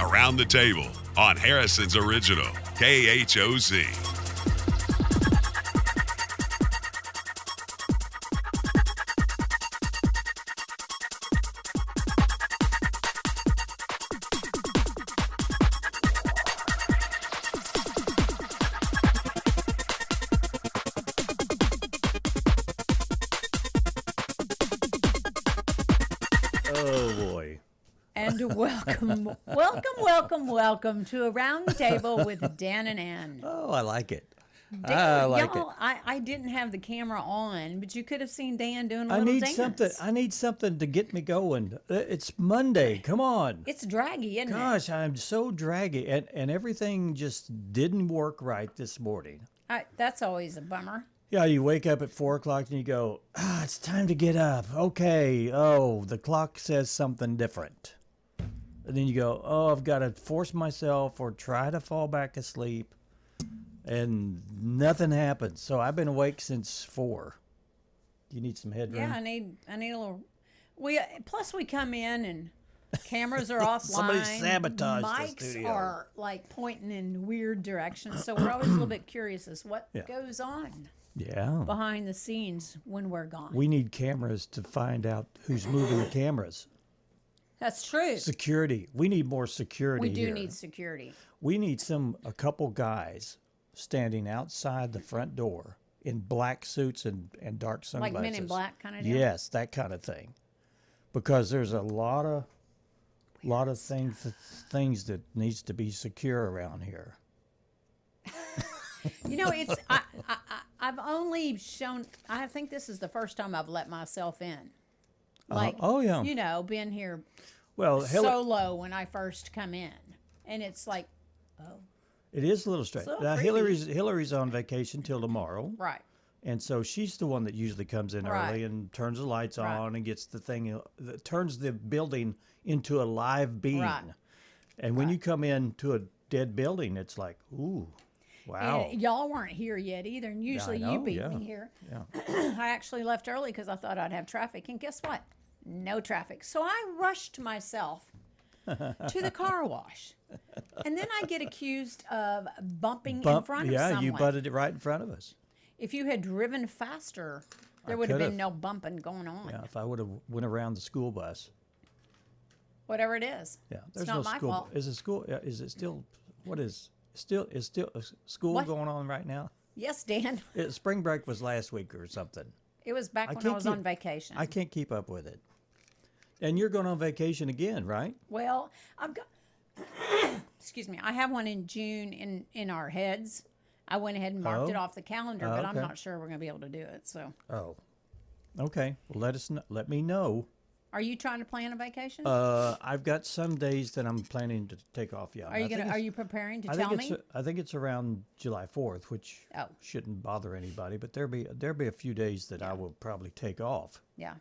Around the Table on Harrison's Original, KHOZ. And welcome to Around the Table with Dan and Ann. Oh, I like it. I didn't have the camera on, but you could have seen Dan doing a little dance. I need something to get me going. It's Monday. Come on. It's draggy, isn't it? Gosh, I'm so draggy. And everything just didn't work right this morning. That's always a bummer. Yeah, you wake up at 4 o'clock and you go, it's time to get up. Okay. Oh, the clock says something different. And then you go, I've got to force myself or try to fall back asleep. And nothing happens. So I've been awake since 4. Do you need some headroom? Yeah, I need a little. Plus we come in and cameras are offline. Somebody sabotaged Mics the studio. are like pointing in weird directions. So we're always a little bit curious as what goes on. Yeah. Behind the scenes when we're gone. We need cameras to find out who's moving the cameras. That's true. Security. We need more security. We do here. need security. We need a couple guys standing outside the front door in black suits and dark sunglasses. Like Men in Black kind of deal? Yes, that kind of thing. Because there's a lot of things that needs to be secure around here. You know, I've only shown. I think this is the first time I've let myself in. Like, you know, been here. Well, solo when I first come in, and it's like, it is a little strange. Now, Hillary's on vacation till tomorrow, right? And so she's the one that usually comes in early and turns the lights on and gets the thing that turns the building into a live being. Right. And when you come into a dead building, it's like, ooh. Wow. And y'all weren't here yet either, and usually you beat me here. Yeah. I actually left early because I thought I'd have traffic, and guess what? No traffic. So I rushed myself to the car wash, and then I get accused of bumping in front of someone. Yeah, you butted it right in front of us. If you had driven faster, there would have been no bumping going on. Yeah, if I would have went around the school bus. Whatever it is. Yeah, there's not my fault. Is it school? Is it still? What is? Is still school going on right now? Yes, Dan. Spring break was last week or something. It was back when I was on vacation. I can't keep up with it. And you're going on vacation again, right? Well, I've got. Excuse me. I have one in June in our heads. I went ahead and marked it off the calendar, but I'm not sure we're going to be able to do it. So. Oh. Okay. Well, let me know. Are you trying to plan a vacation? I've got some days that I'm planning to take off. Yeah. Are you preparing to tell me? I think it's around July 4th, which shouldn't bother anybody. But there'll be a few days that I will probably take off. Yeah.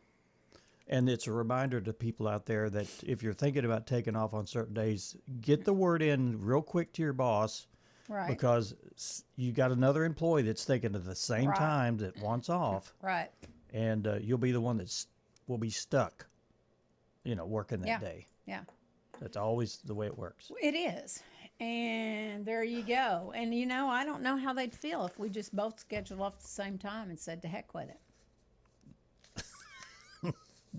And it's a reminder to people out there that if you're thinking about taking off on certain days, get the word in real quick to your boss. Right. Because you got another employee that's thinking at the same time that wants off. Right. And you'll be the one will be stuck. Working that day. Yeah. That's always the way it works. It is. And there you go. And, I don't know how they'd feel if we just both scheduled off at the same time and said to heck with it.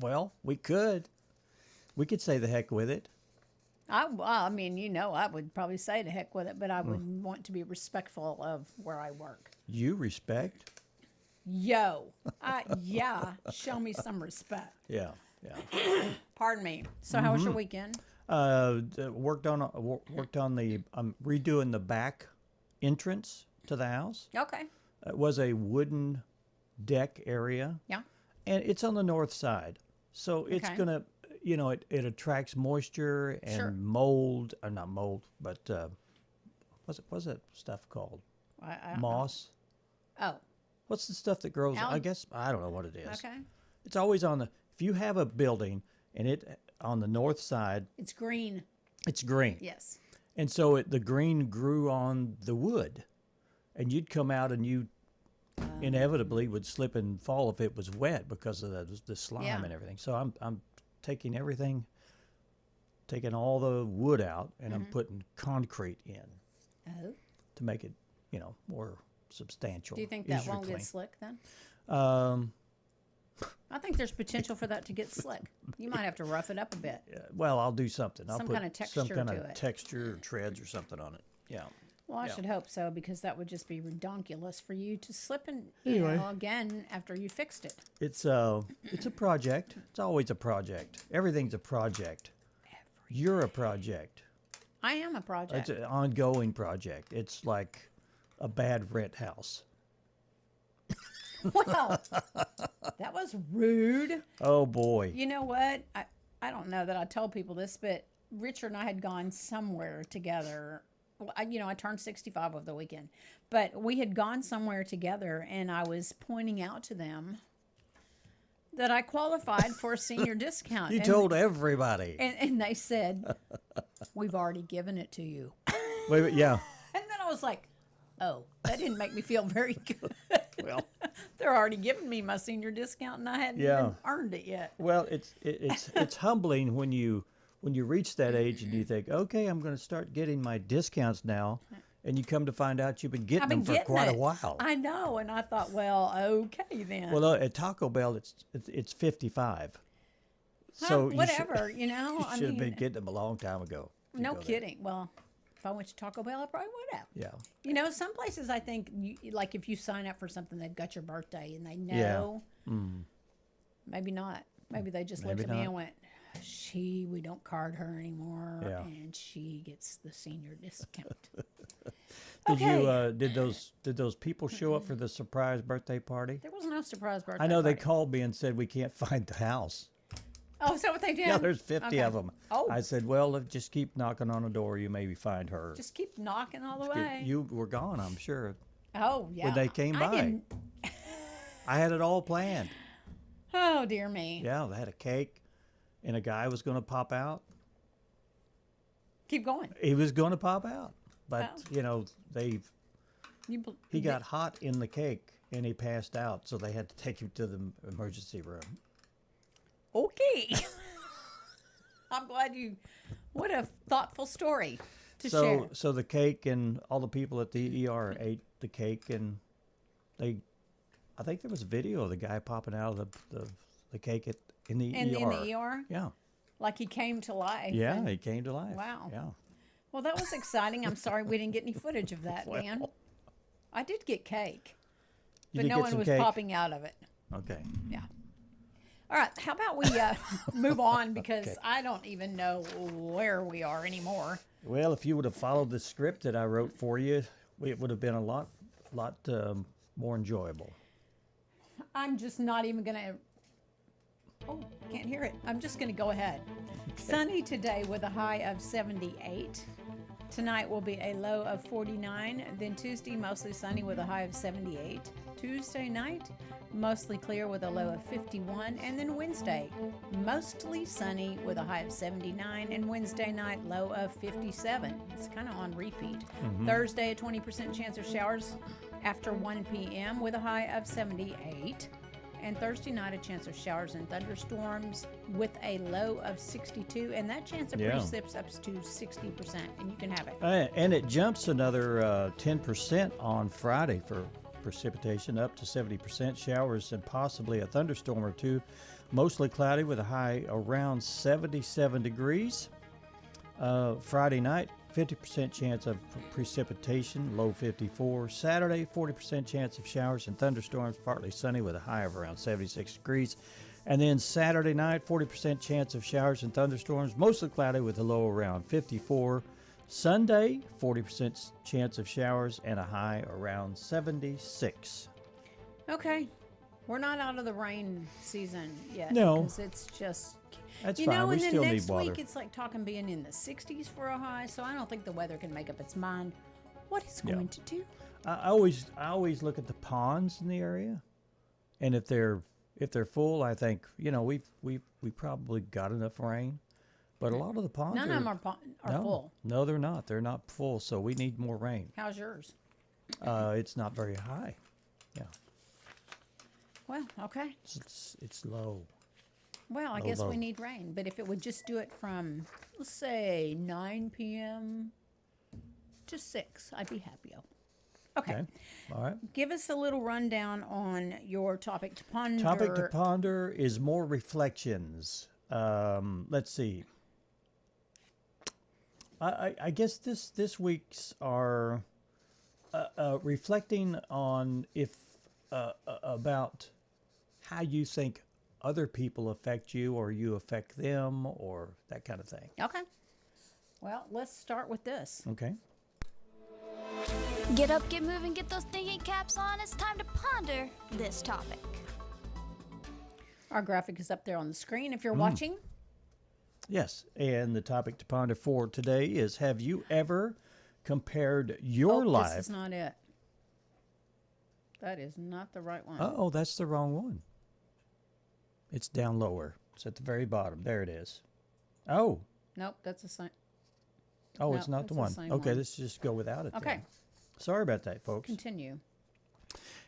Well, we could. We could say the heck with it. I would probably say to heck with it, but I would want to be respectful of where I work. You respect? Yeah, show me some respect. Yeah. Pardon me. So how was your weekend? Worked on the redoing the back entrance to the house. Okay. It was a wooden deck area. Yeah. And it's on the north side. So it's gonna it attracts moisture and mold, or not mold, but what's that stuff called? Moss. Oh. What's the stuff that grows? I guess I don't know what it is. Okay. It's always if you have a building and it on the north side. It's green. It's green. Yes. And so the green grew on the wood, and you'd come out and you inevitably would slip and fall if it was wet because of the slime and everything. So I'm taking everything taking all the wood out, and I'm putting concrete in to make it, more substantial. Do you think that easier to won't clean. get slick then? Um, I think there's potential for that to get slick. You might have to rough it up a bit. well, I'll do something. I'll Some put kind of texture some kind to of it. texture or treads or something on it. Yeah. Well, I Yeah. should hope so, because that would just be redonkulous for you to slip in, Anyway. again after you fixed it. It's a project. It's always a project. Everything's a project. You're a project. I am a project. It's an ongoing project. It's like a bad rent house. Well, that was rude. Oh boy. You know what? I don't know that I told people this, but Richard and I had gone somewhere together. Well, I turned 65 over the weekend, but we had gone somewhere together, and I was pointing out to them that I qualified for a senior discount. You told everybody. And they said, "We've already given it to you." Wait, yeah. And then I was like, "Oh, that didn't make me feel very good." Well, They're already giving me my senior discount, and I hadn't even earned it yet. well, it's humbling when you reach that age and you think, okay, I'm going to start getting my discounts now, and you come to find out you've been getting them for quite a while. I know, and I thought, well, okay then. Well, at Taco Bell, it's 55. So whatever, you I should have mean, been getting them a long time ago. if you no go there. kidding. Well, if I went to Taco Bell, I probably would have. Yeah. Some places I think, like if you sign up for something, they've got your birthday and they Yeah. know. Maybe not. Maybe they just looked Maybe at me not. and went, we don't card her anymore, Yeah. and she gets the senior discount. Did those people show up for the surprise birthday party? There was no surprise birthday I know they party. called me and said we can't find the house. Oh, is that what they did? Yeah, there's 50 Okay. of them. Oh. I said, well, just keep knocking on the door. You maybe find her. Just keep knocking all the way. You were gone, I'm sure. Oh, yeah. When they came by. didn't- I had it all planned. Oh, dear me. Yeah, they had a cake, and a guy was going to pop out. Keep going. He was going to pop out, but Oh. he got hot in the cake and he passed out, so they had to take him to the emergency room. Okay. I'm glad what a thoughtful story to share. So the cake and all the people at the ER ate the cake, and I think there was a video of the guy popping out of the cake in the ER. In the ER? Yeah. Like he came to life. Yeah, and- he came to life. Wow. Yeah. Well, that was exciting. I'm sorry we didn't get any footage of that, Dan. Well. I did get cake, You but did no get one some was cake? popping out of it. Okay. Yeah. All right. How about we move on, because Okay. I don't even know where we are anymore. Well, if you would have followed the script that I wrote for you, it would have been a lot more enjoyable. I'm just not even going to. Oh, can't hear it. I'm just going to go ahead. Sunny today with a high of 78. Tonight will be a low of 49. Then Tuesday, mostly sunny with a high of 78. Tuesday night, mostly clear with a low of 51. And then Wednesday, mostly sunny with a high of 79. And Wednesday night, low of 57. It's kind of on repeat. Thursday, a 20% chance of showers after 1 p.m. with a high of 78. And Thursday night, a chance of showers and thunderstorms with a low of 62. And that chance of precip's up to 60%. And you can have it. And it jumps another 10% on Friday for precipitation, up to 70%. Showers and possibly a thunderstorm or two. Mostly cloudy with a high around 77 degrees. Friday night, 50% chance of precipitation, low 54. Saturday, 40% chance of showers and thunderstorms, partly sunny with a high of around 76 degrees. And then Saturday night, 40% chance of showers and thunderstorms, mostly cloudy with a low around 54. Sunday, 40% chance of showers and a high around 76. Okay. We're not out of the rain season yet. No. Because it's just. That's you fine. know, We and then still next need water. week it's like talking being in the 60s for a high, so I don't think the weather can make up its mind what it's going to do. I always look at the ponds in the area, and if they're full, I think we probably got enough rain. But a lot of the ponds None of them are full. No, they're not. They're not full, so we need more rain. How's yours? It's not very high. Yeah, Well, okay. it's low. Well, I guess we need rain, but if it would just do it from, let's say, 9 p.m. to 6, I'd be happy. Okay. All right. Give us a little rundown on your topic to ponder. Topic to ponder is more reflections. Let's see. I guess this week's are reflecting on about how you think other people affect you or you affect them or that kind of thing. Okay. Well, let's start with this. Okay. Get up, get moving, get those thinking caps on. It's time to ponder this topic. Our graphic is up there on the screen if you're watching. Yes, and the topic to ponder for today is: have you ever compared your life? This is not it. That is not the right one. Oh, that's the wrong one. It's down lower. It's at the very bottom. There it is. Oh. Nope, that's the same. Oh, nope, it's not the one. Okay, one. let's just go without it. Okay. Then. Sorry about that, folks. Continue.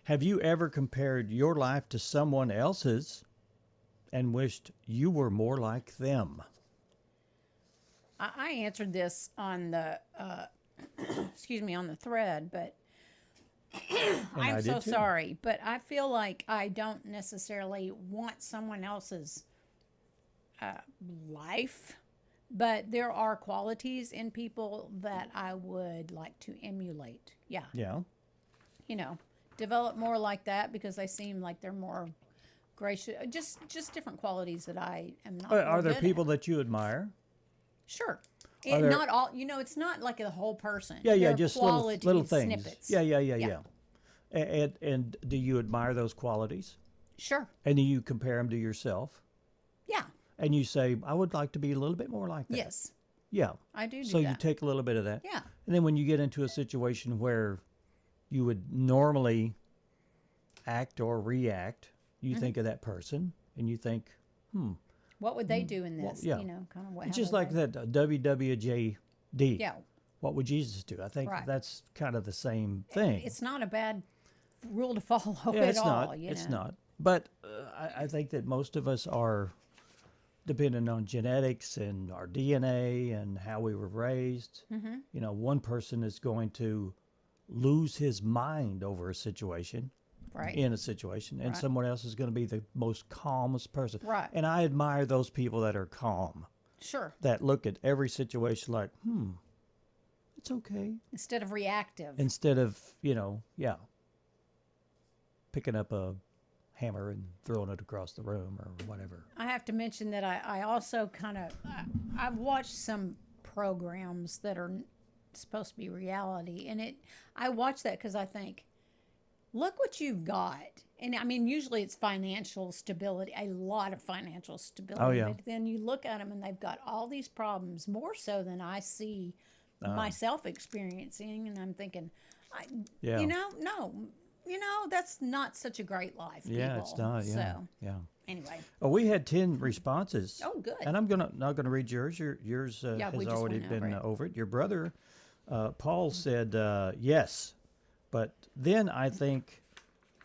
Have you ever compared your life to someone else's and wished you were more like them? I answered this on the, on the thread, but I'm so sorry. But I feel like I don't necessarily want someone else's life, but there are qualities in people that I would like to emulate. Yeah. Yeah. You know, develop more like that because they seem like they're more gracious. Just different qualities that I am not. Are there people that you admire? Sure. Not all, it's not like a whole person. Yeah, There are just little things. Snippets. Yeah. And do you admire those qualities? Sure. And do you compare them to yourself? Yeah. And you say, I would like to be a little bit more like that. Yes. Yeah. I do So that. you take a little bit of that. Yeah. And then when you get into a situation where you would normally act or react, you think of that person and you think, what would they do in this? Well, yeah. Kind of what. It's just like that WWJD. Yeah. What would Jesus do? I think Right. that's kind of the same thing. It's not a bad rule to follow yeah, at it's all. not. It's not. But I think that most of us are dependent on genetics and our DNA and how we were raised. Mm-hmm. One person is going to lose his mind over a situation. Right. In a situation, and someone else is going to be the most calmest person. Right. And I admire those people that are calm. Sure. That look at every situation like, it's okay. Instead of reactive. Instead of, picking up a hammer and throwing it across the room or whatever. I have to mention that I also I've watched some programs that are supposed to be reality, and I watch that because I think, look what you've got. And I mean, usually it's financial stability, a lot of financial stability. Oh, yeah. But then you look at them and they've got all these problems, more so than I see myself experiencing. And I'm thinking, that's not such a great life. Yeah, people. it's not. Yeah. So, yeah. anyway. Oh, we had 10 responses. Oh, good. And I'm not gonna read yours. Yours has already been over it. Your brother, Paul, said yes. But then I think,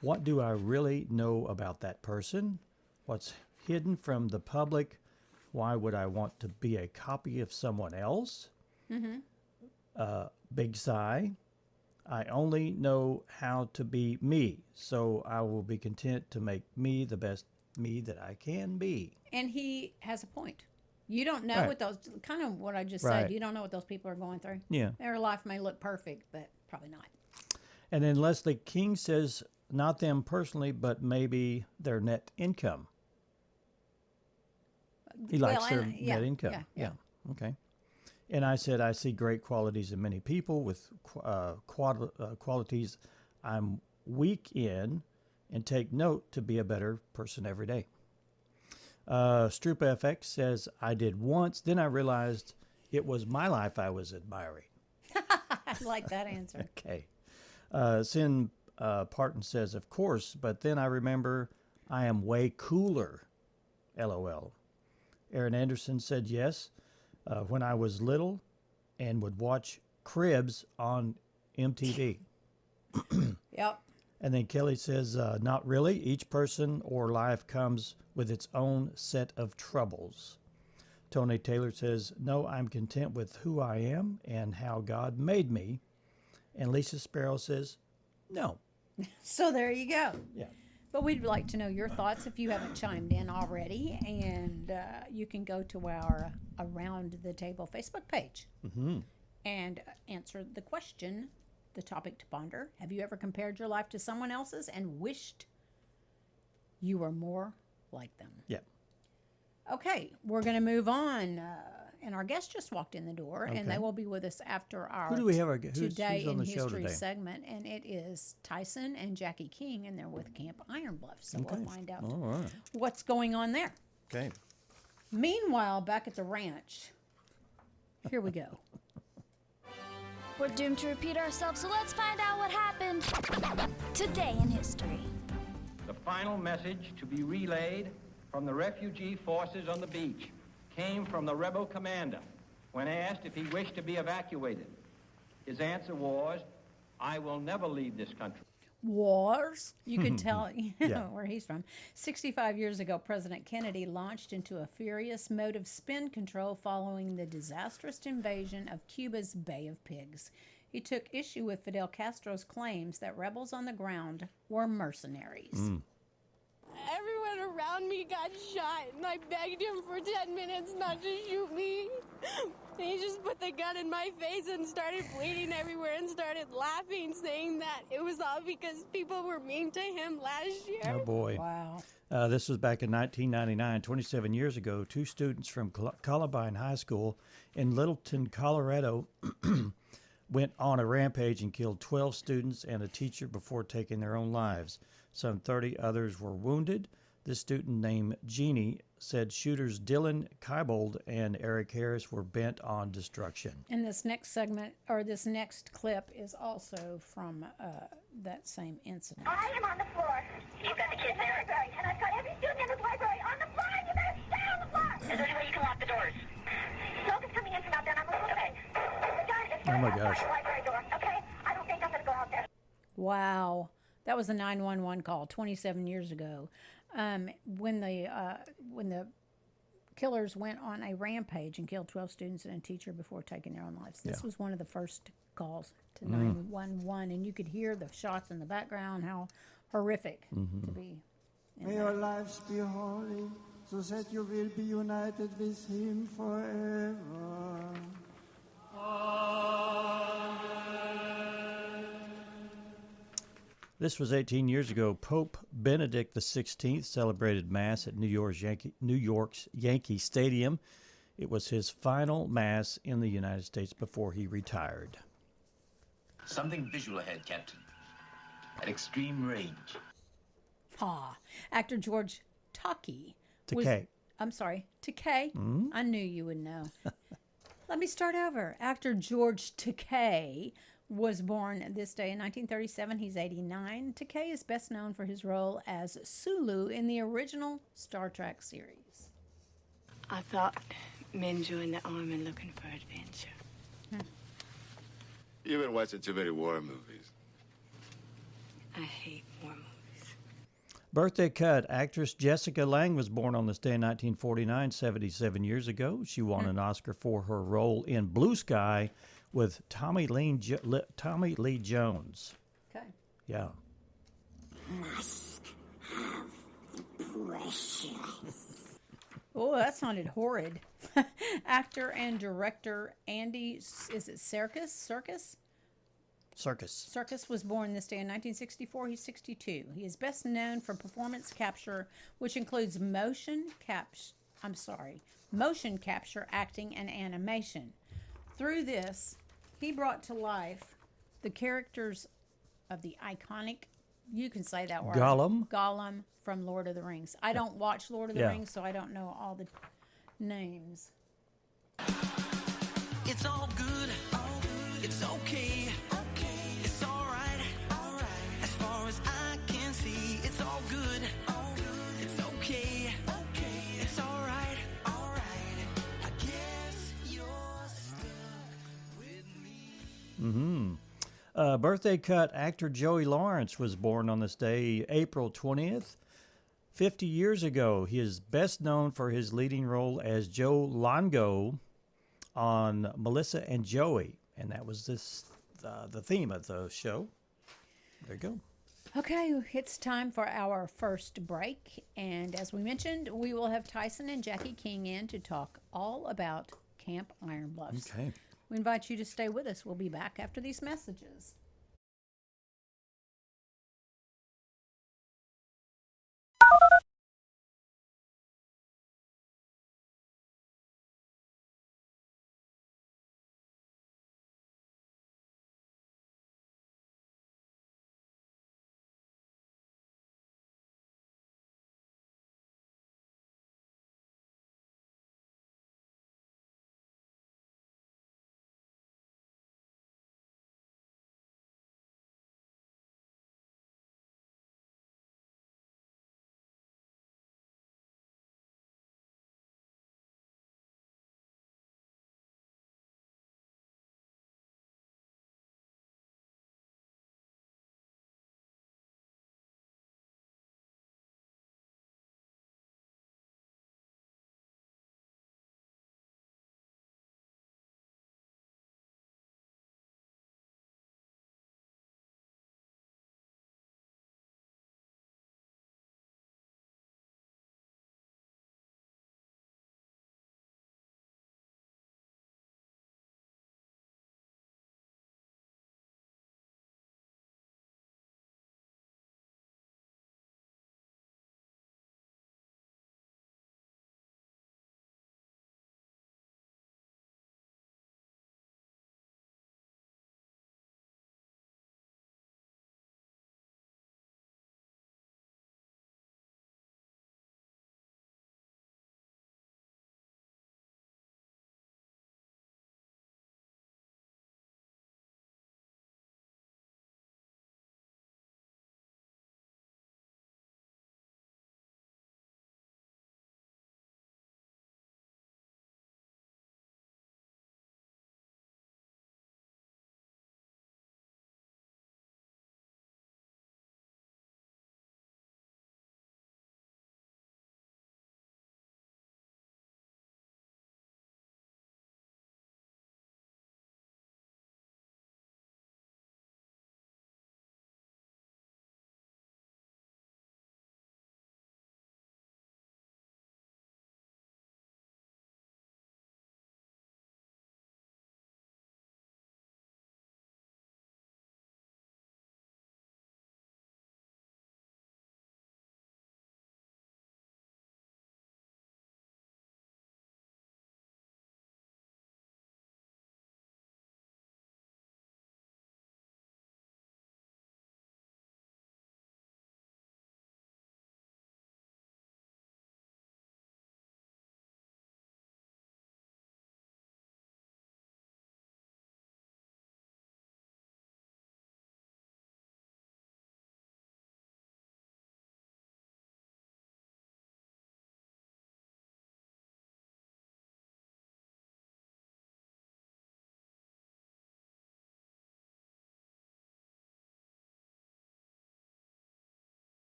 what do I really know about that person? What's hidden from the public? Why would I want to be a copy of someone else? Mm-hmm. Big sigh. I only know how to be me, so I will be content to make me the best me that I can be. And he has a point. You don't know what those, kind of what I just said, you don't know what those people are going through. Yeah. Their life may look perfect, but probably not. And then Leslie King says, not them personally, but maybe their net income. He likes their net income. Yeah. Okay. And I said, I see great qualities in many people with qualities I'm weak in and take note to be a better person every day. Stroop FX says, I did once, then I realized it was my life I was admiring. I like that answer. Okay. Sin Parton says, of course, but then I remember I am way cooler. LOL. Aaron Anderson said yes. When I was little and would watch Cribs on MTV. Yep. And then Kelly says, not really. Each person or life comes with its own set of troubles. Tony Taylor says, no, I'm content with who I am and how God made me. And Lisa Sparrow says, no. So there you go. Yeah. But we'd like to know your thoughts if you haven't chimed in already. And you can go to our Around the Table Facebook page and answer the question, the topic to ponder. Have you ever compared your life to someone else's and wished you were more like them? Yeah. Okay, we're going to move on. And our guest just walked in the door, and they will be with us after our Who do we have? Today who's on in the show History today? segment, and it is Tyson and Jacky King, and they're with Camp Iron Bluffs. So we'll find out All right. what's going on there. Okay. Meanwhile, back at the ranch, here we go. We're doomed to repeat ourselves, so let's find out what happened today in history. The final message to be relayed from the refugee forces on the beach came from the rebel commander when asked if he wished to be evacuated. His answer was, I will never leave this country. Wars. You could tell Yeah. where he's from. 65 years ago, President Kennedy launched into a furious mode of spin control following the disastrous invasion of Cuba's Bay of Pigs. He took issue with Fidel Castro's claims that rebels on the ground were mercenaries. Everyone around me got shot, and I begged him for 10 minutes not to shoot me. And he just put the gun in my face and started bleeding everywhere and started laughing, saying that it was all because people were mean to him last year. Oh, boy. Wow. This was back in 1999, 27 years ago. Two students from Columbine High School in Littleton, Colorado, went on a rampage and killed 12 students and a teacher before taking their own lives. Some 30 others were wounded. This student named Jeannie said shooters Dylan Keibold and Eric Harris were bent on destruction. And this next segment, or this next clip, is also from that same incident. I am on the floor. You've got the kids there? Library, and I've got every student in this library on the floor. You better stay on the floor. Is there any way you can lock the doors? Smoke is coming in from out there, and I'm looking. Okay. The gun is Oh, my outside gosh. the library door. Okay. I don't think I'm going to go out there. Wow. That was a 911 call 27 years ago. When the killers went on a rampage and killed 12 students and a teacher before taking their own lives. This was one of the first calls to 911, and you could hear the shots in the background, how horrific to be. May your lives be holy, so that you will be united with him forever. This was 18 years ago. Pope Benedict XVI celebrated Mass at New York's Yankee Stadium. It was his final Mass in the United States before he retired. Something visual ahead, Captain. At extreme range. Actor George Takei. Takei. I'm sorry, Takei. I knew you would know. Let me start over. Actor George Takei was born this day in 1937. He's 89. Takei is best known for his role as Sulu in the original Star Trek series. I thought men joined the army looking for adventure. You've been watching too many war movies. I hate war movies. Birthday cut. Actress Jessica Lange was born on this day in 1949, 77 years ago. She won an Oscar for her role in Blue Sky with Tommy Lee Jones. Okay. Yeah. Must have the precious. Oh, that sounded horrid. Actor and director Andy, is it Serkis? Serkis was born this day in 1964. He's 62. He is best known for performance capture, which includes motion capture, acting, and animation. Through this, he brought to life the characters of the iconic, you can say that word, Gollum from Lord of the Rings. I don't watch Lord of the Rings, so I don't know all the names. It's all good. It's okay. It's all right. As far as I can see, it's all good. It's okay. It's all right. I guess you're stuck with me. Birthday cut actor Joey Lawrence was born on this day, April 20th. 50 years ago, he is best known for his leading role as Joe Longo on Melissa and Joey. And that was the theme of the show. There you go. Okay, it's time for our first break. And as we mentioned, we will have Tyson and Jacky King in to talk all about Camp Iron Bluffs. Okay. We invite you to stay with us. We'll be back after these messages.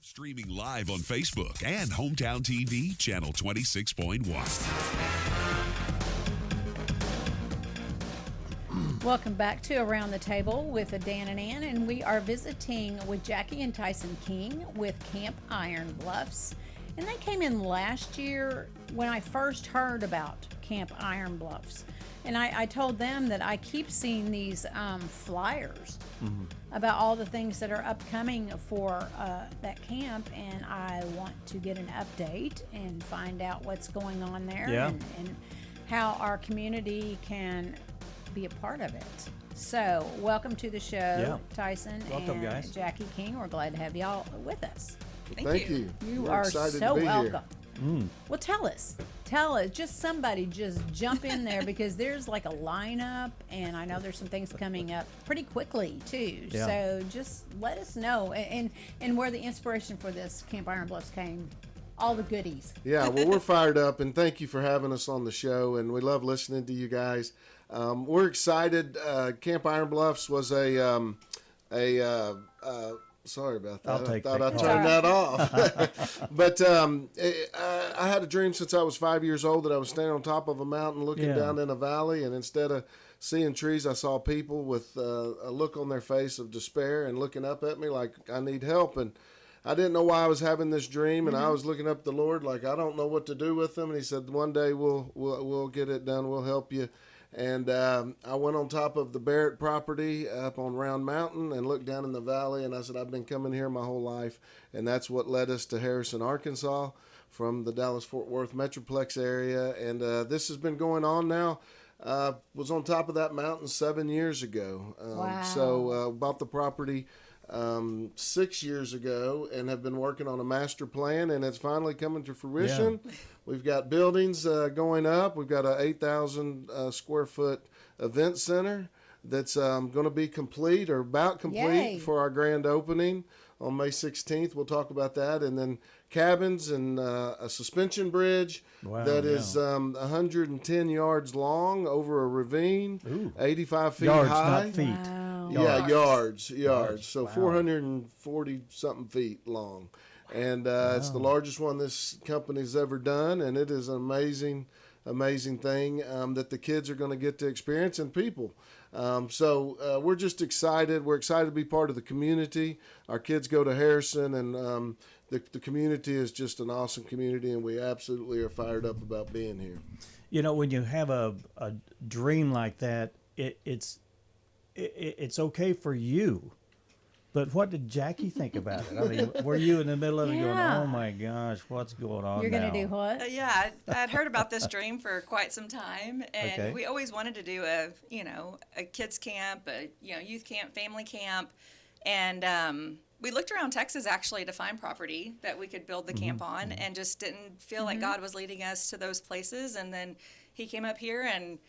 Streaming live on Facebook and Hometown TV, channel 26.1. Welcome back to Around the Table with Dan and Ann, and we are visiting with Jacky and Tyson King with Camp Iron Bluffs. And they came in last year when I first heard about Camp Iron Bluffs. And I told them that I keep seeing these flyers about all the things that are upcoming for that camp, and I want to get an update and find out what's going on there and how our community can be a part of it. So, welcome to the show, Tyson and guys. Jacky King. We're glad to have y'all with us. Thank you. You We're are excited so to be welcome. Here. Well, tell us, just somebody just jump in there because there's like a lineup, and I know there's some things coming up pretty quickly too. Yeah. So just let us know and where the inspiration for this Camp Iron Bluffs came, all the goodies. Yeah, well, we're fired up, and thank you for having us on the show, and we love listening to you guys. We're excited. Camp Iron Bluffs was sorry about that. I thought I turned that off. But I had a dream since I was 5 years old that I was standing on top of a mountain looking down in a valley, and instead of seeing trees, I saw people with a look on their face of despair and looking up at me like I need help. And I didn't know why I was having this dream, and I was looking up at the Lord like I don't know what to do with them. And He said, "One day we'll get it done. We'll help you." And I went on top of the Barrett property up on Round Mountain and looked down in the valley, and I said, I've been coming here my whole life. And that's what led us to Harrison, Arkansas, from the Dallas-Fort Worth Metroplex area. And this has been going on now. Was on top of that mountain 7 years ago. Wow. So bought the property 6 years ago and have been working on a master plan, and it's finally coming to fruition. Yeah. We've got buildings going up. We've got a 8,000 square foot event center that's going to be complete or about complete for our grand opening on May 16th. We'll talk about that. And then cabins and a suspension bridge that is 110 yards long over a ravine, 85 feet yards, high. Not feet. Wow. Yeah, yards. So 440 something feet long. And it's the largest one this company's ever done, and it is an amazing thing that the kids are going to get to experience, and people. So we're just excited. We're excited to be part of the community. Our kids go to Harrison, and the community is just an awesome community, and we absolutely are fired up about being here. You know, when you have a dream like that, it's okay for you. But what did Jacky think about it? I mean, were you in the middle of it going, oh my gosh, what's going on You're now? going to do what? I'd heard about this dream for quite some time, and we always wanted to do a kids camp, a youth camp, family camp, and we looked around Texas actually to find property that we could build the camp on, and just didn't feel like God was leading us to those places. And then He came up here and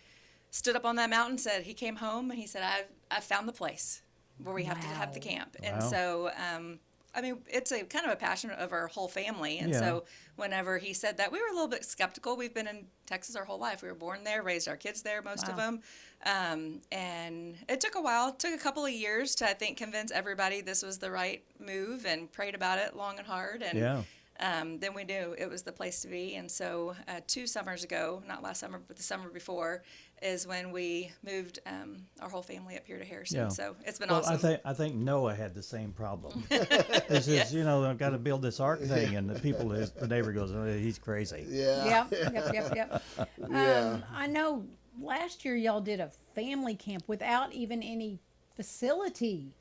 stood up on that mountain, said He came home, and He said, I've found the place where we have to have the camp. And so, I mean, it's a kind of a passion of our whole family. And so whenever He said that, we were a little bit skeptical. We've been in Texas our whole life. We were born there, raised our kids there, most of them. And it took a while. It took a couple of years to, I think, convince everybody this was the right move, and prayed about it long and hard. And then we knew it was the place to be. And so 2 summers ago, not last summer, but the summer before, is when we moved our whole family up here to Harrison. Yeah. So it's been awesome. I think Noah had the same problem. He says, I've got to build this ark thing, and the neighbor goes, oh, he's crazy. Yeah. Yep. I know last year y'all did a family camp without even any facility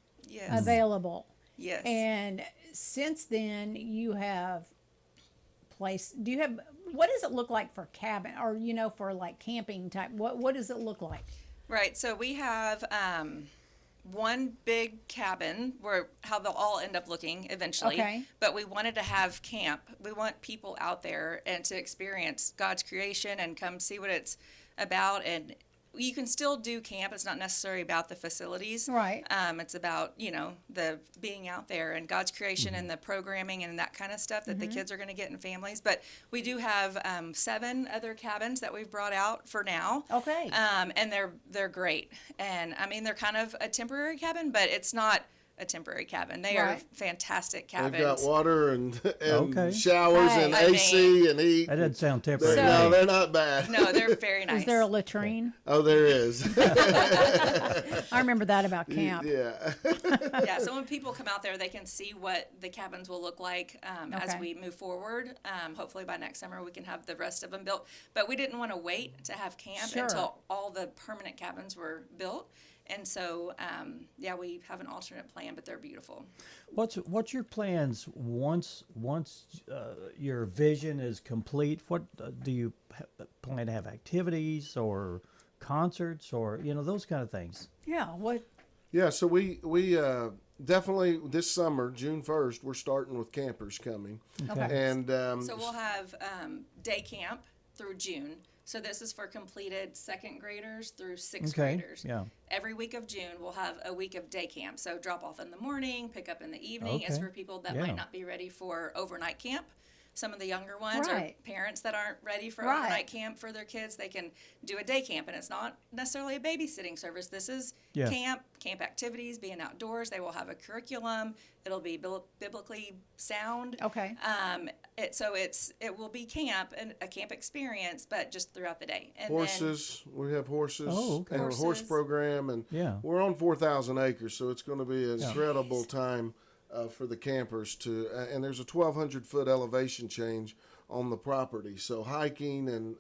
available. Yes. And since then, you have what does it look like for cabin, or for like camping type? What does it look like? Right. So we have one big cabin where how they'll all end up looking eventually. Okay. But we wanted to have camp. We want people out there and to experience God's creation and come see what it's about. And you can still do camp. It's not necessarily about the facilities. Right. It's about, the being out there and God's creation and the programming and that kind of stuff that the kids are going to get in families. But we do have 7 other cabins that we've brought out for now. Okay. And they're great. And I mean, they're kind of a temporary cabin, but it's not a temporary cabin. They are fantastic cabins. They've got water and showers and AC and heat. That doesn't sound temporary. No, they're not bad. No, they're very nice. Is there a latrine? Oh, there is. I remember that about camp. Yeah. Yeah, so when people come out there, they can see what the cabins will look like as we move forward. Hopefully by next summer we can have the rest of them built. But we didn't want to wait to have camp until all the permanent cabins were built. And so, we have an alternate plan, but they're beautiful. What's your plans once your vision is complete? What do you plan to have, activities or concerts or those kind of things? Yeah. What? Yeah. So we definitely this summer, June 1st, we're starting with campers coming. Okay. And so we'll have day camp through June. So this is for completed second graders through sixth graders. Yeah. Every week of June, we'll have a week of day camp. So drop off in the morning, pick up in the evening. It's for people that might not be ready for overnight camp. Some of the younger ones or parents that aren't ready for overnight camp for their kids, they can do a day camp. And it's not necessarily a babysitting service. This is camp activities, being outdoors. They will have a curriculum. It'll be biblically sound. Okay. it will be camp and a camp experience, but just throughout the day. And horses, we have horses. Oh, okay. And a horse program, and we're on 4,000 acres, so it's going to be an incredible time for the campers to. And there's a 1,200-foot elevation change on the property, so hiking and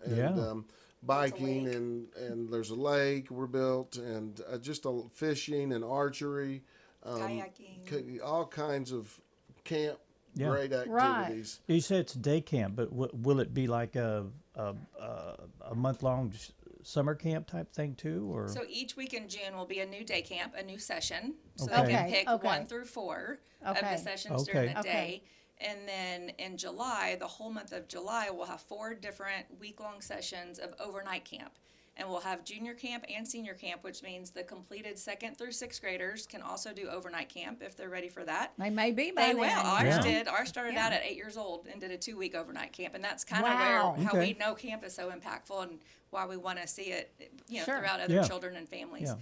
biking and there's a lake we're built, and just fishing and archery. Kayaking. All kinds of camp great activities. You said it's day camp, but will it be like a month-long summer camp type thing too? Or so each week in June will be a new day camp, a new session. So they can pick 1 through 4 of the sessions during the day. And then in July, the whole month of July, we'll have 4 different week-long sessions of overnight camp. And we'll have junior camp and senior camp, which means the completed 2nd through 6th graders can also do overnight camp if they're ready for that. They may be by They then. will. Ours did. Ours started out at 8 years old and did a 2-week overnight camp. And that's kind of how we know camp is so impactful and why we want to see it throughout other children and families.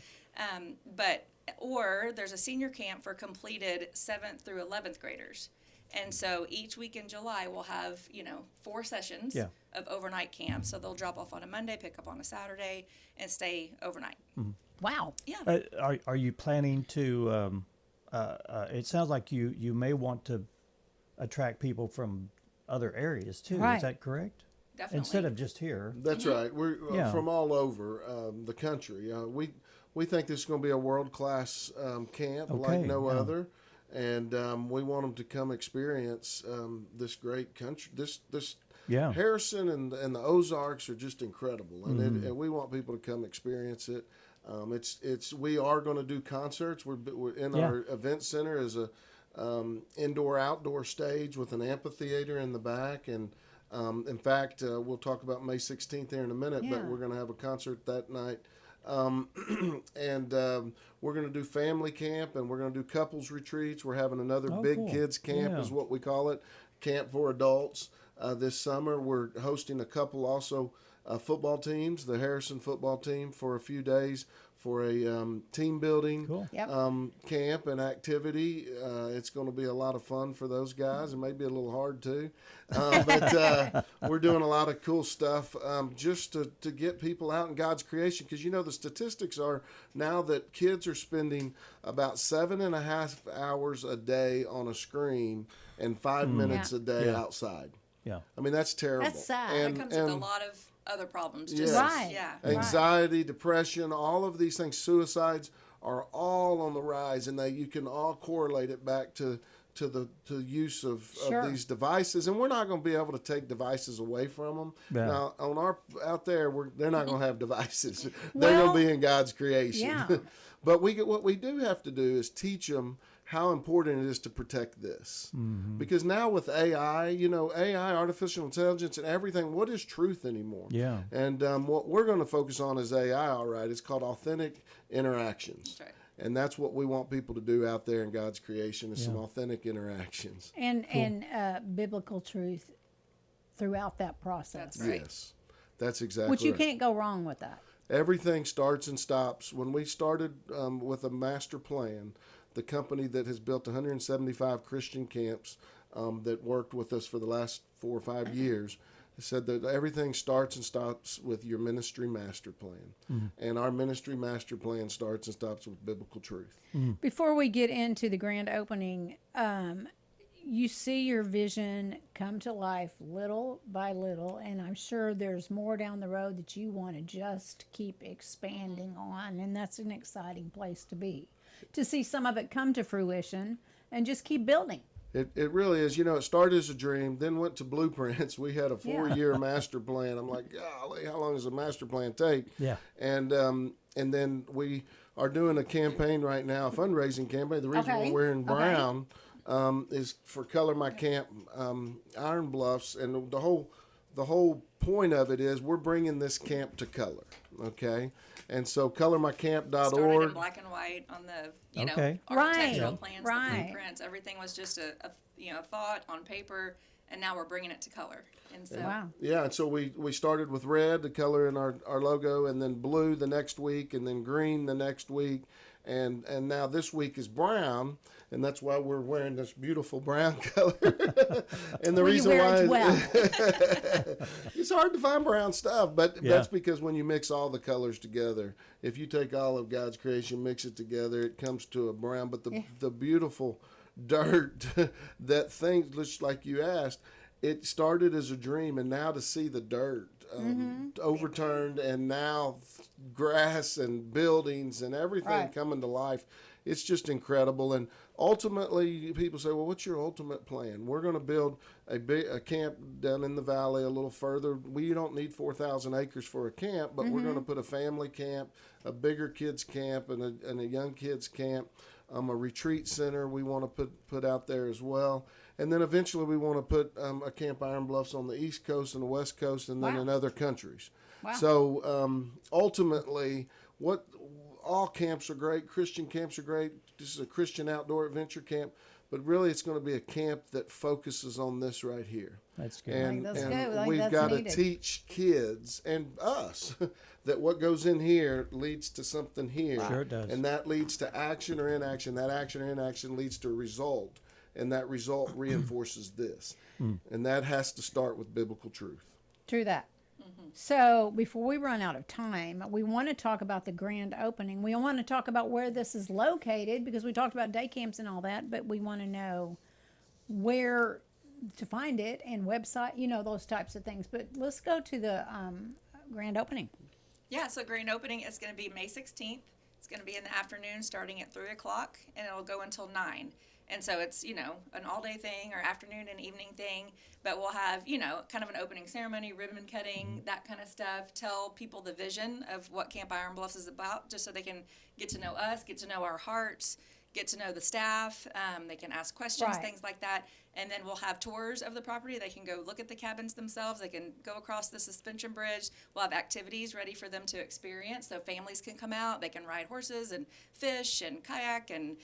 Or there's a senior camp for completed 7th through 11th graders. And so each week in July, we'll have, 4 sessions of overnight camp. So they'll drop off on a Monday, pick up on a Saturday, and stay overnight. Mm-hmm. Wow. Yeah. Are you planning to, it sounds like you may want to attract people from other areas too. Right. Is that correct? Definitely. Instead of just here. That's right. We're from all over the country. We think this is going to be a world-class camp like no other. And we want them to come experience this great country. This Harrison and the Ozarks are just incredible, and, and we want people to come experience it. We are going to do concerts. We're in our event center is a indoor-outdoor stage with an amphitheater in the back, and in fact, we'll talk about May 16th here in a minute. But we're going to have a concert that night. We're going to do family camp, and we're going to do couples retreats. We're having another big kids camp is what we call it, camp for adults. This summer we're hosting a couple also football teams, the Harrison football team, for a few days for a team building camp and activity. It's going to be a lot of fun for those guys. It may be a little hard too, but we're doing a lot of cool stuff just to get people out in God's creation, because the statistics are now that kids are spending about 7.5 hours a day on a screen and 5 minutes a day outside. Yeah, I mean that's terrible. That's sad. And it comes with a lot of other problems. Just, Anxiety, depression, all of these things, suicides are all on the rise, and you can all correlate it back to the use of these devices. And we're not going to be able to take devices away from them. Now, out there, they're not going to have devices. They're going to be in God's creation. Yeah. But what we do have to do is teach them how important it is to protect this. Because now with AI, AI, artificial intelligence, and everything, what is truth anymore? Yeah. And what we're going to focus on is AI, all right. It's called authentic interactions. That's right. And that's what we want people to do out there in God's creation is some authentic interactions. And biblical truth throughout that process. That's right. Yes, that's exactly Which you right. can't go wrong with that. Everything starts and stops. When we started with a master plan, the company that has built 175 Christian camps that worked with us for the last 4 or 5 years, said that everything starts and stops with your ministry master plan. And our ministry master plan starts and stops with biblical truth. Before we get into the grand opening, you see your vision come to life little by little, and I'm sure there's more down the road that you want to just keep expanding on, and that's an exciting place to be, to see some of it come to fruition and just keep building. It really is. You know, it started as a dream, then went to blueprints. We had a 4-year master plan. I'm like, golly, how long does a master plan take? Yeah. And then we are doing a campaign right now, a fundraising campaign. The reason we're wearing brown is for Color My Camp Iron Bluffs. And the whole point of it is we're bringing this camp to color, okay? And so colormycamp.org. Started in black and white on the, you know, architectural plans, right. the blueprints. Everything was just a thought on paper, and now we're bringing it to color. And so, yeah, and so we started with red, the color in our logo, and then blue the next week, and then green the next week, and now this week is brown, and that's why we're wearing this beautiful brown color. And the reason why it's hard to find brown stuff, but that's because when you mix all the colors together, if you take all of God's creation, mix it together, it comes to a brown. But the beautiful dirt, that thing, just like you asked, it started as a dream, and now to see the dirt overturned, and now grass and buildings and everything coming to life, it's just incredible. And ultimately, people say, well, what's your ultimate plan? We're going to build a camp down in the valley a little further. We don't need 4,000 acres for a camp, but we're going to put a family camp, a bigger kids camp, and a young kids camp, a retreat center we want to put out there as well. And then eventually we want to put a Camp Iron Bluffs on the East Coast and the West Coast, and then in other countries. Wow. So ultimately, all camps are great. Christian camps are great. This is a Christian outdoor adventure camp. But really, it's going to be a camp that focuses on this right here. That's good. And we've got to teach kids and us that what goes in here leads to something here. Sure it does. And that leads to action or inaction. That action or inaction leads to a result. And that result reinforces this. And that has to start with biblical truth. True that. So before we run out of time, we want to talk about the grand opening. We want to talk about where this is located, because we talked about day camps and all that, but we want to know where to find it and website, you know, those types of things. But let's go to the grand opening. Yeah, so grand opening is going to be May 16th. It's going to be in the afternoon starting at 3 o'clock, and it'll go until 9. And so it's, you know, an all-day thing or afternoon and evening thing. But we'll have, you know, kind of an opening ceremony, ribbon cutting, that kind of stuff. Tell people the vision of what Camp Iron Bluffs is about, just so they can get to know us, get to know our hearts, get to know the staff. They can ask questions, things like that. And then we'll have tours of the property. They can go look at the cabins themselves. They can go across the suspension bridge. We'll have activities ready for them to experience, so families can come out. They can ride horses and fish and kayak and,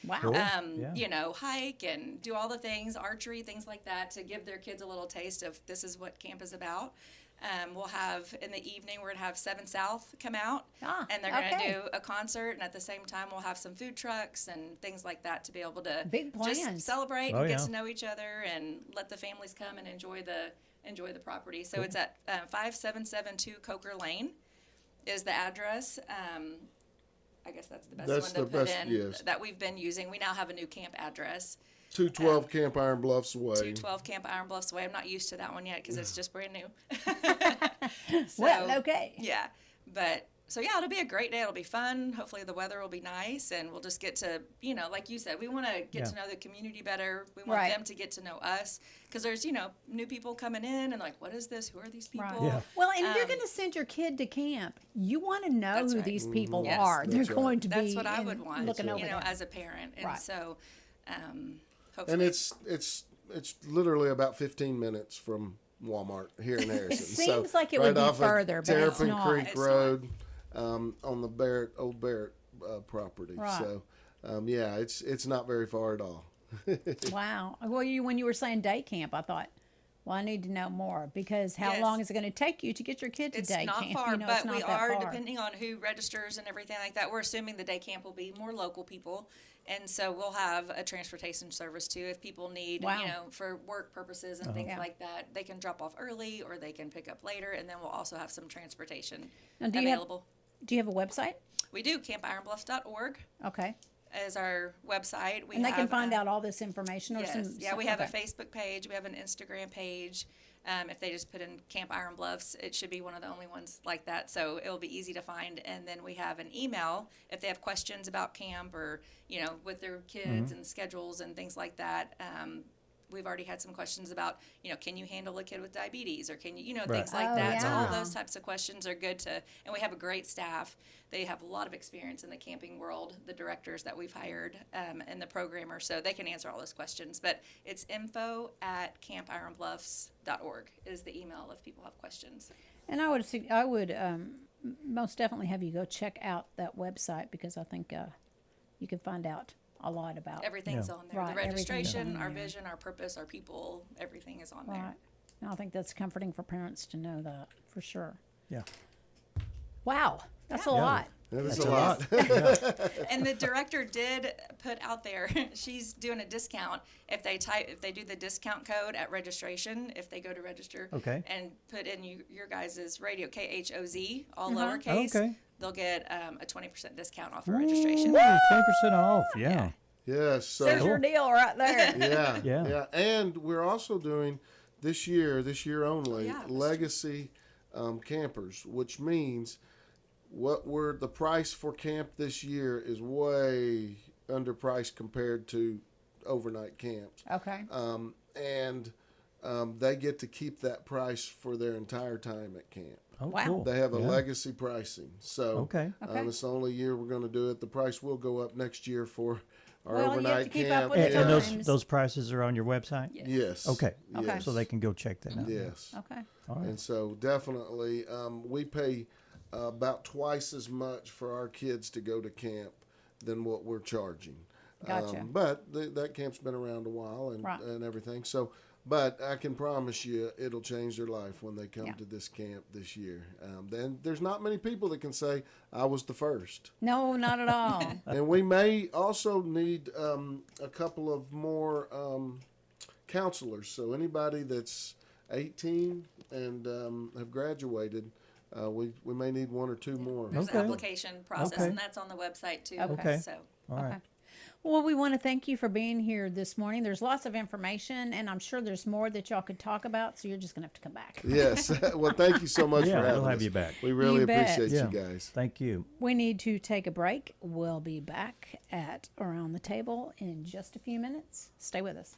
you know, hike and do all the things, archery, things like that, to give their kids a little taste of this is what camp is about. We'll have, in the evening, we're going to have 7 South come out, and they're going to do a concert, and at the same time, we'll have some food trucks and things like that to be able to just celebrate and get to know each other and let the families come and enjoy the property. So it's at 5772 Coker Lane is the address. I guess that's the best one to put in that we've been using. We now have a new camp address. 212 Camp Iron Bluffs Way. 212 Camp Iron Bluffs Way. I'm not used to that one yet because it's just brand new. Well, okay. Yeah. But, so yeah, it'll be a great day. It'll be fun. Hopefully the weather will be nice, and we'll just get to, you know, like you said, we want to get to know the community better. We want them to get to know us, because there's, you know, new people coming in and like, what is this? Who are these people? Right. Yeah. Well, and if you're going to send your kid to camp, you want to know who these people are. They're going to be. That's what I would want, looking over you know, there. as a parent. And so, hopefully. And it's literally about 15 minutes from Walmart here in Harrison. It seems like it would be further, but it's not. Terrapin Creek Road, on the old Barrett property. Right. So, yeah, it's not very far at all. Wow. Well, when you were saying day camp, I thought, well, I need to know more, because how long is it going to take you to get your kid to day camp? It's not far, you know, but we are, depending on who registers and everything like that, we're assuming the day camp will be more local people. And so we'll have a transportation service too if people need, for work purposes and things like that. They can drop off early or they can pick up later, and then we'll also have some transportation available. Do you have a website? We do. campironbluffs.org. Okay. Is our website. They can find out all this information. We have a Facebook page. We have an Instagram page. If they just put in Camp Iron Bluffs, it should be one of the only ones like that. So it'll be easy to find. And then we have an email if they have questions about camp or, with their kids and schedules and things like that. We've already had some questions about, can you handle a kid with diabetes or can you, things like that. So all those types of questions are good and we have a great staff. They have a lot of experience in the camping world, the directors that we've hired and the programmers, so they can answer all those questions. But it's info@campironbluffs.org is the email if people have questions. And I would most definitely have you go check out that website because I think you can find out a lot about everything's on there. The registration, our vision, our purpose, our people, everything is on there. And I think that's comforting for parents to know that for sure. Yeah. Wow, that's a lot. That's a lot. And the director did put out there, she's doing a discount if they do the discount code at registration, if they go to register and put in your guys' radio, KHOZ, all lowercase, they'll get a 20% discount off of registration. 20% off, yeah. Yes. So there's your deal right there. Yeah. And we're also doing this year only, legacy campers, which means the price for camp this year is way underpriced compared to overnight camps. Okay. And they get to keep that price for their entire time at camp. Oh, wow. Cool. They have a legacy pricing. So it's the only year we're going to do it. The price will go up next year for our overnight camp. And those prices are on your website? Yes. Okay. So they can go check that out. Yes. Okay. All right. And so definitely we pay about twice as much for our kids to go to camp than what we're charging. Gotcha. But that camp's been around a while and everything. So, but I can promise you it'll change their life when they come to this camp this year. Then there's not many people that can say, I was the first. No, not at all. And we may also need a couple of more counselors. So anybody that's 18 and have graduated, we may need one or two more. There's an application process, and that's on the website too. Okay. So. All right. Well, we want to thank you for being here this morning. There's lots of information, and I'm sure there's more that y'all could talk about, so you're just going to have to come back. Yes. Well, thank you so much for having us. We'll have you back. We really appreciate you guys. Thank you. We need to take a break. We'll be back at Around the Table in just a few minutes. Stay with us.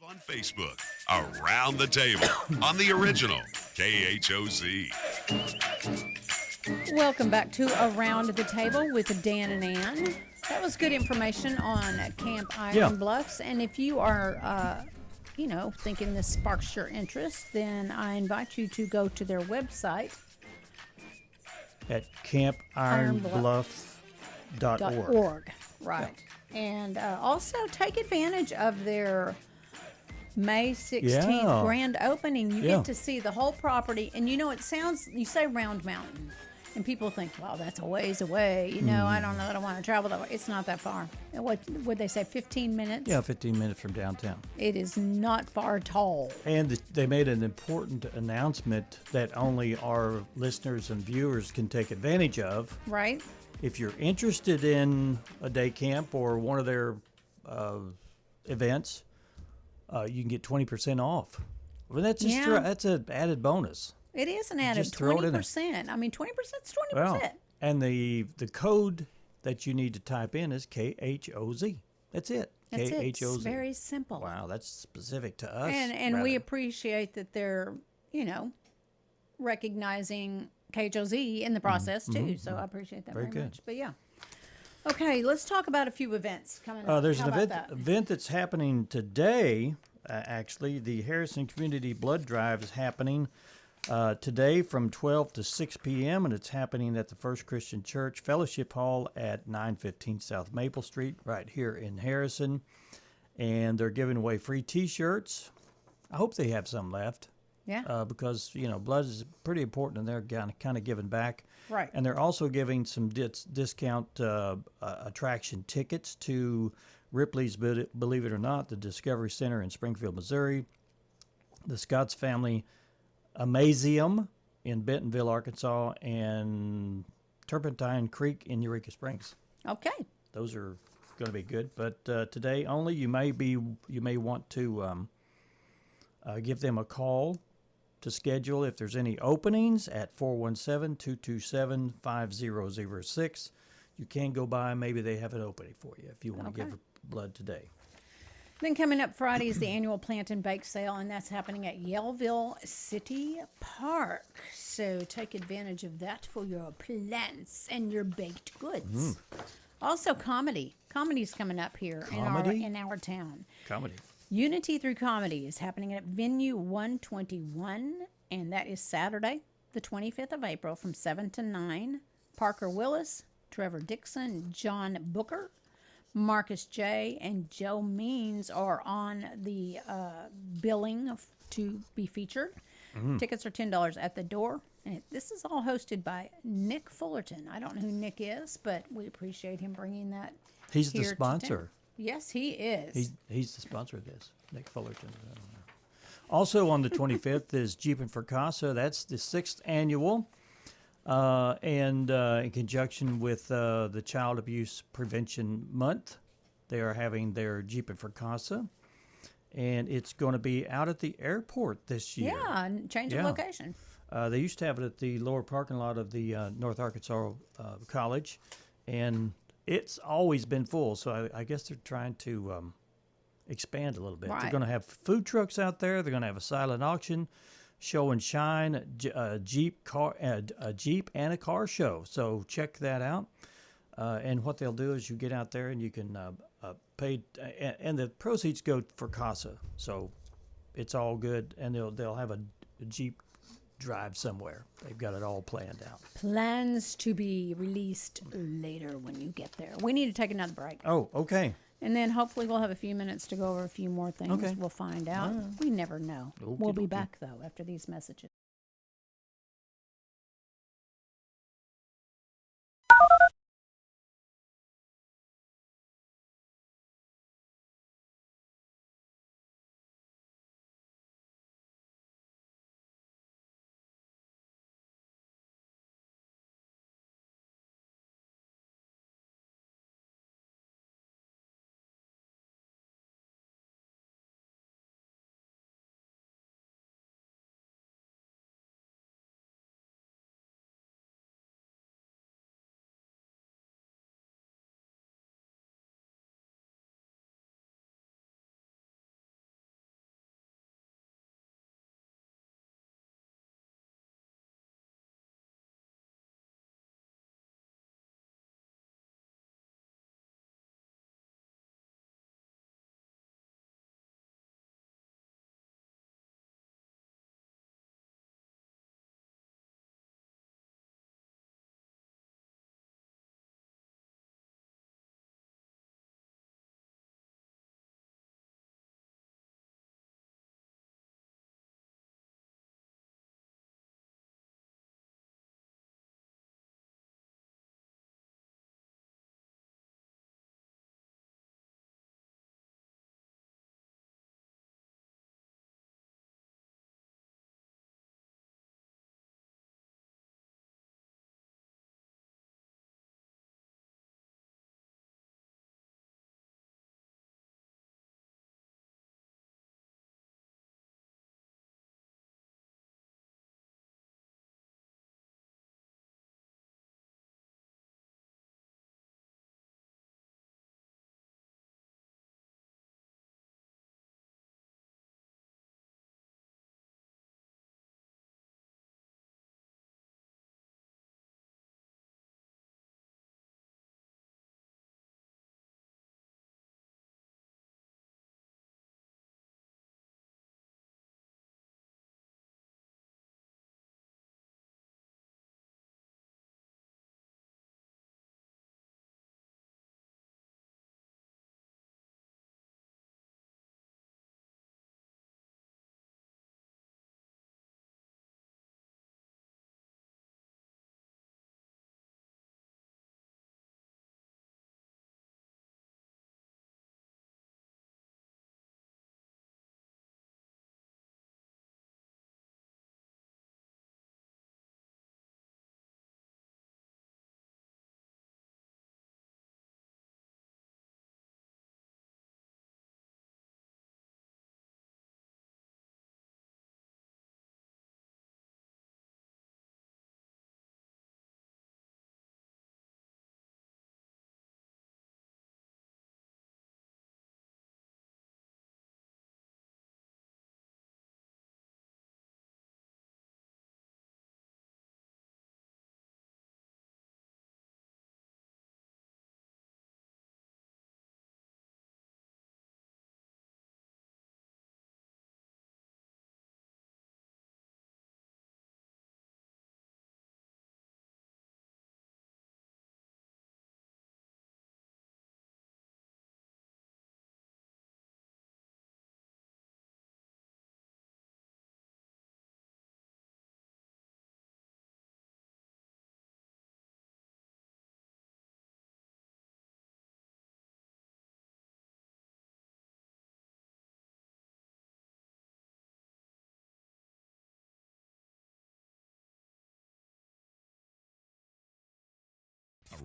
On Facebook, Around the Table on the original KHOZ. Welcome back to Around the Table with Dan and Ann. That was good information on Camp Iron Bluffs. And if you are, thinking this sparks your interest, then I invite you to go to their website at campironbluff.org. Right. Yeah. And also take advantage of their May 16th grand opening. You get to see the whole property. And you say Round Mountain. And people think, wow, that's a ways away. I don't know that I want to travel that way. It's not that far. What would they say, 15 minutes? Yeah, 15 minutes from downtown. It is not far at all. And they made an important announcement that only our listeners and viewers can take advantage of. Right. If you're interested in a day camp or one of their events, you can get 20% off. Well, that's that's an added bonus. It is an added 20%. I mean, 20% is 20%. Well, and the code that you need to type in is KHOZ. That's it. That's KHOZ. It. It's very simple. Wow, that's specific to us. And we appreciate that they're, recognizing KHOZ in the process too. So I appreciate that very much. But yeah. Okay, let's talk about a few events coming up. There's an event that's happening today. Actually, the Harrison Community Blood Drive is happening today from 12 to 6 p.m., and it's happening at the First Christian Church Fellowship Hall at 915 South Maple Street right here in Harrison. And they're giving away free T-shirts. I hope they have some left. Yeah. Because, blood is pretty important, and they're kind of giving back. Right. And they're also giving some discount attraction tickets to Ripley's, believe it or not, the Discovery Center in Springfield, Missouri, the Scott's Family Amazium in Bentonville, Arkansas, and Turpentine Creek in Eureka Springs. Okay. Those are going to be good. But today only, you may want to give them a call to schedule if there's any openings at 417-227-5006. You can go by. Maybe they have an opening for you if you want to give blood today. Then coming up Friday is the annual Plant and Bake Sale, and that's happening at Yellville City Park. So take advantage of that for your plants and your baked goods. Also, comedy. Comedy's coming up here in our town. Comedy. Unity Through Comedy is happening at Venue 121, and that is Saturday, the 25th of April from 7 to 9. Parker Willis, Trevor Dixon, John Booker, Marcus J. and Joe Means are on the billing to be featured. Tickets are $10 at the door. And this is all hosted by Nick Fullerton. I don't know who Nick is, but we appreciate him bringing that. He's the sponsor. Yes, he is. He's the sponsor of this, Nick Fullerton. Also on the 25th is Jeepin' for Casa. That's the 6th annual. And in conjunction with the Child Abuse Prevention Month, they are having their Jeepin' for Casa. And it's going to be out at the airport this year. Yeah, change of location. They used to have it at the lower parking lot of the North Arkansas College. And it's always been full, so I guess they're trying to expand a little bit. Right. They're going to have food trucks out there. They're going to have a silent auction, show and shine, a Jeep and a car show. So check that out. And what they'll do is you get out there and you can pay, and the proceeds go for CASA. So it's all good, and they'll have a Jeep drive somewhere. They've got it all planned out. Plans to be released later when you get there. We need to take another break. Oh, okay. And then hopefully we'll have a few minutes to go over a few more things. Okay. We'll find out. Right. We never know. Okey We'll be dokey. back, though, after these messages.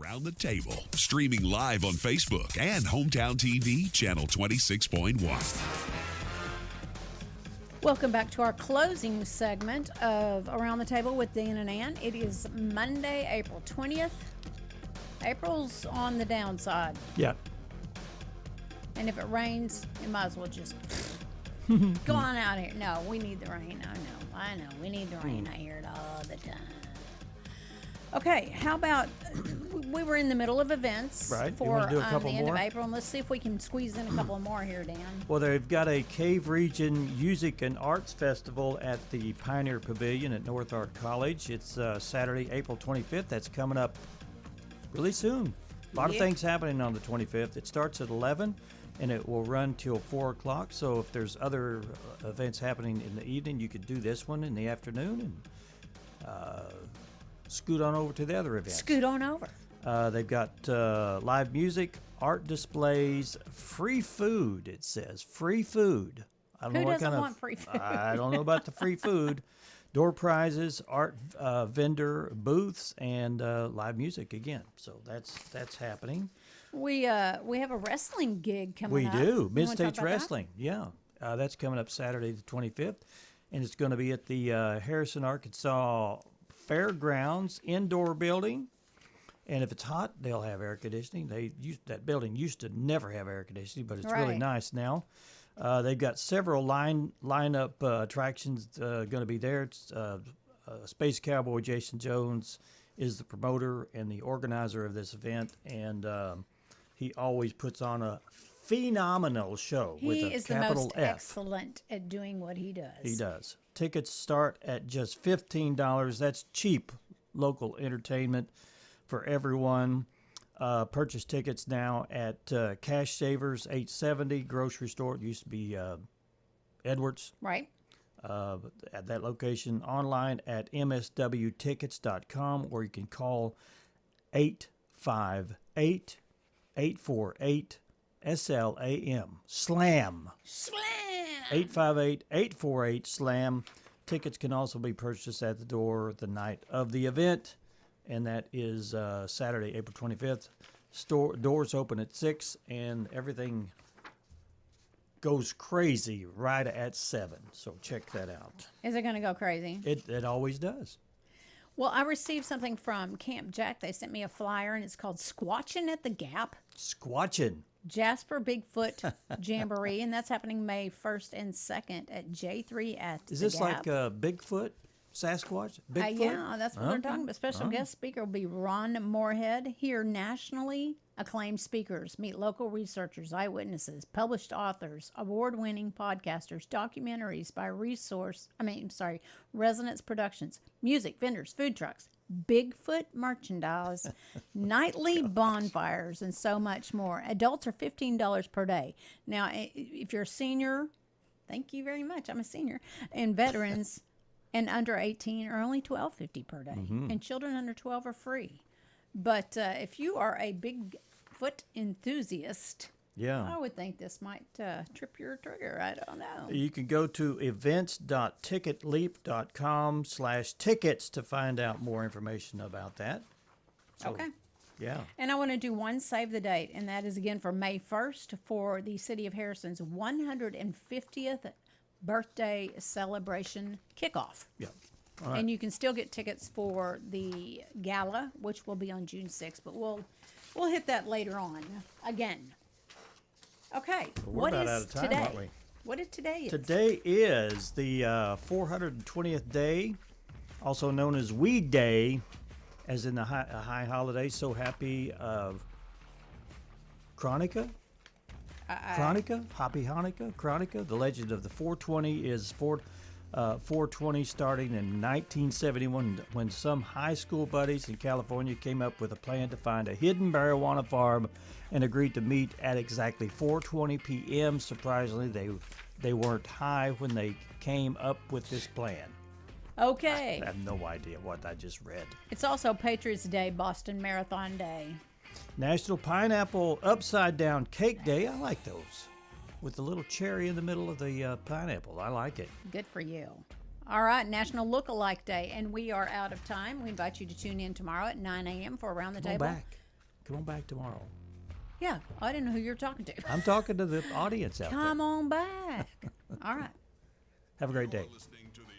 Around the Table, streaming live on Facebook and Hometown TV, channel 26.1. Welcome back to our closing segment of Around the Table with Dan and Ann. It is Monday, April 20th. April's on the downside. Yeah. And if it rains, you might as well just go on out here. No, we need the rain. I know. We need the rain. I hear it all the time. Okay, how about we were in the middle of events for do a couple the end more? of April, and let's see if we can squeeze in a couple more here, Dan. Well, they've got a Cave Region Music and Arts Festival at the Pioneer Pavilion at North Art College. It's Saturday, April 25th. That's coming up really soon. A lot of things happening on the 25th. It starts at 11, and it will run till 4 o'clock. So if there's other events happening in the evening, you could do this one in the afternoon and scoot on over to the other events. Scoot on over. They've got live music, art displays, free food, it says. Free food. I don't Who know what doesn't kind want free food? I don't know about the free food. Door prizes, art vendor booths, and live music again. So that's happening. We have a wrestling gig coming up. We do. You wanna Mid-States talk about Wrestling. Yeah. That's coming up Saturday the 25th. And it's going to be at the Harrison, Arkansas Fairgrounds indoor building. And if it's hot, they'll have air conditioning. That building used to never have air conditioning, but it's really nice now. They've got several lineup attractions going to be there. It's, Space Cowboy Jason Jones is the promoter and the organizer of this event, and he always puts on a phenomenal show with a capital F. He is the most excellent at doing what he does. He does. Tickets start at just $15. That's cheap local entertainment for everyone. Purchase tickets now at Cash Savers, $8.70. Grocery store, it used to be Edwards. Right. At that location. Online at mswtickets.com, or you can call 858-848-SLAM. SLAM. 858-848-SLAM. Tickets can also be purchased at the door the night of the event, and that is Saturday, April 25th. Doors open at 6, and everything goes crazy right at 7. So check that out. Is it going to go crazy? It always does. Well, I received something from Camp Jack. They sent me a flyer, and it's called Squatchin' at the Gap. Squatchin'. Jasper Bigfoot Jamboree, and that's happening May 1st and 2nd at J3 at the Is this Gap. like Bigfoot? Sasquatch? Bigfoot? Yeah, that's what they're talking about. Special guest speaker will be Ron Moorhead. Here, nationally acclaimed speakers meet local researchers, eyewitnesses, published authors, award-winning podcasters, documentaries by Resonance Productions, music, vendors, food trucks, Bigfoot merchandise, nightly bonfires, and so much more. Adults are $15 per day. Now, if you're a senior, thank you very much. I'm a senior. And veterans and under 18 are only $12.50 per day. And children under 12 are free. But if you are a Bigfoot enthusiast, I would think this might trip your trigger. I don't know. You can go to events.ticketleap.com/tickets to find out more information about that. So, okay. Yeah. And I want to do one save the date, and that is again for May 1st for the City of Harrison's 150th birthday celebration kickoff. Yeah. All right. And you can still get tickets for the gala, which will be on June 6th, but we'll hit that later on again. Okay, Well, what about is out of time, today? aren't we? What is today? Today is the 420th day, also known as Weed Day, as in the high holiday. So happy Happy Hanukkah. The legend of the 420 is 420 starting in 1971 when some high school buddies in California came up with a plan to find a hidden marijuana farm and agreed to meet at exactly 4:20 p.m. Surprisingly, they weren't high when they came up with this plan. Okay. I have no idea what I just read. It's also Patriots Day, Boston Marathon Day. National Pineapple Upside Down Cake Day. I like those. With the little cherry in the middle of the pineapple. I like it. Good for you. All right, National Look-alike Day, and we are out of time. We invite you to tune in tomorrow at 9 a.m. for Around the Table. Back. Come on back tomorrow. Yeah, I didn't know who you're talking to. I'm talking to the audience out there. Come on back. All right. Have a great day. Listening to the